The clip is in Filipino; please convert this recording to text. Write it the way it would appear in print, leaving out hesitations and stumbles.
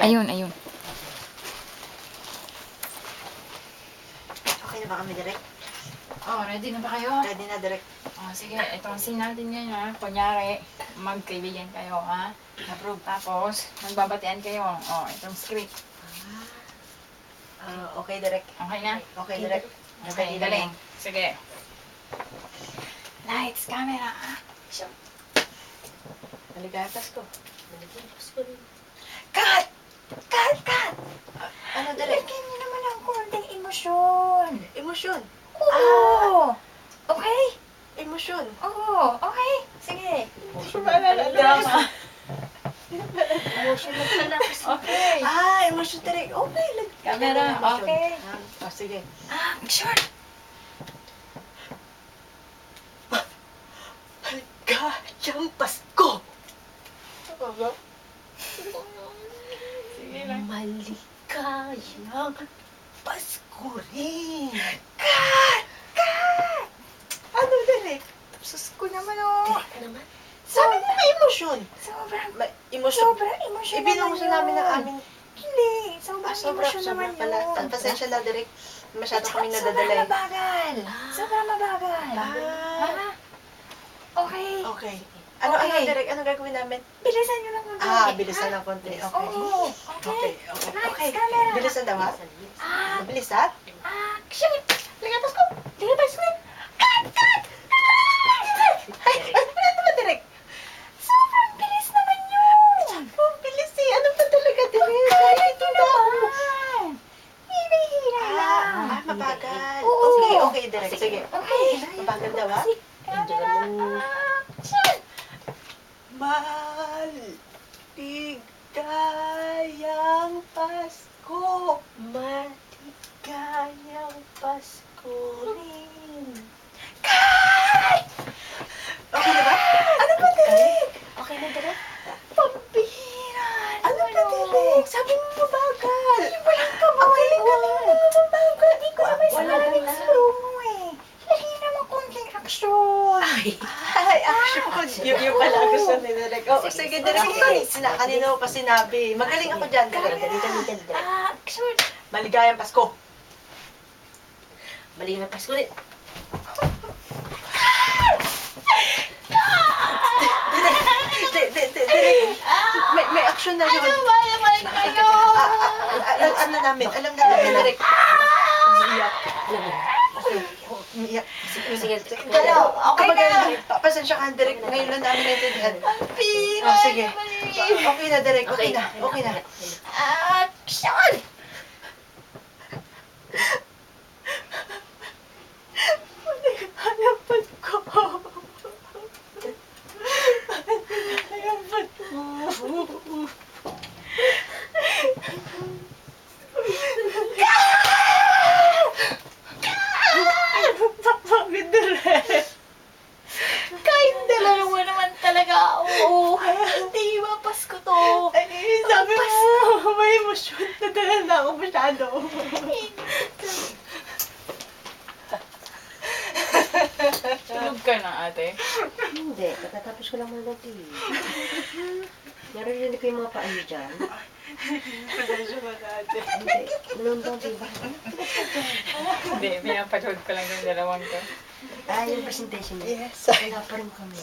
Ayun, ayun. Okay na ba kami, direct? Oh, ready na ba kayo? Ready na, direct. Oh, sige, ito ang scene natin ngayon ha. Kunyari, magkaibigan kayo ha. Approve. Tapos, magbabatian kayo. Oh, itong script. Okay, direct. Okay na? Okay, direct. Okay, galing. Sige. Lights, camera, action. Maligayang Pasko. Cut! Cut! Cut! Ano, direct? Lagyan niyo naman ng konting emosyon. Emosyon. Oo! Okay? Emosyon. Oo, okay. Sige. Drama. Emotional pala kasi. Okay. Emosyon, direct. Okay. Camera, okay. Sige. Action! Maligayang Pasko! Sige lang. Maligayang Pasko rin! Cut! Cut! Ano, direct? Sus ko naman oh. Naman. Sabi mo may emosyon. Sobrang, Emosyon. sobrang emosyon Ibinong sa namin ng aming... Hindi. Sobrang emosyon naman yun. pala. Pasensya na, direct. Masyado kami Sobrang nadadalay. mabagal. Sobrang mabagal. Ha? Okay. Okay. Ano, Okay. direct? Ano gagawin namin? Bilisan nyo lang konti. Bilisan ng konti. Okay. Oo. Okay. Lights, camera. Bilisan daw, ha? Ah, Mabilis, ha? action! Ligatas ko! Ligatas ko! Cut! Cut! Ay, ano naman, direct? Sobrang bilis naman yun! Ang bilis eh. Ano ba talaga, direct? Kaya ito naman! Hira-hira lang. Mabagal. Oo. Okay, direct. Sige. Okay. Mabagal daw, ha? Camera, action! Maligayang Pasko! Maligayang Pasko rin. Okay na ba? Ano ba, direct? Okay na, direct? Pambihira! Ano ba, direct? Sabi mo mabagal. Walang kabagal. Mabagal. Hindi ko naman Wala sinabing na. slow mo eh. Lagyan naman konting action. Ay, action. Yung pala gusto ni direct. Oh, sige, direct. Kanina mo pa sinabi. Magaling ako dyan, direct. Dali. Action! Maligayang Pasko. Maligayang Pasko rin. Direct. May action na yun. Naman kayo! Alam na namin, direct. Umiyak. Umiyak. Sige. Ano? Okay na. Pasensya ka, direct. Ngayon lang namin naintindihan. Pira! Sige. Okay na, direct. Okay na. Action! Hanapan ko. Hanapan ko. Bakit direct? Kayong dalawa naman talaga. Oo. Hindi ba Pasko to? Ay, sabi mo, may emosyon. Nadala na ako masyado. Tulog ka na ate. Hindi, katatapos ko lang mga natin. Narinig ko yung mga paan niyo dyan. Pasensya ka na, ate. Hindi, nalundang diba? Hindi, pinapanood ko lang yung dalawang to. Yung presentation niya. Yes. Wala pa rin kami.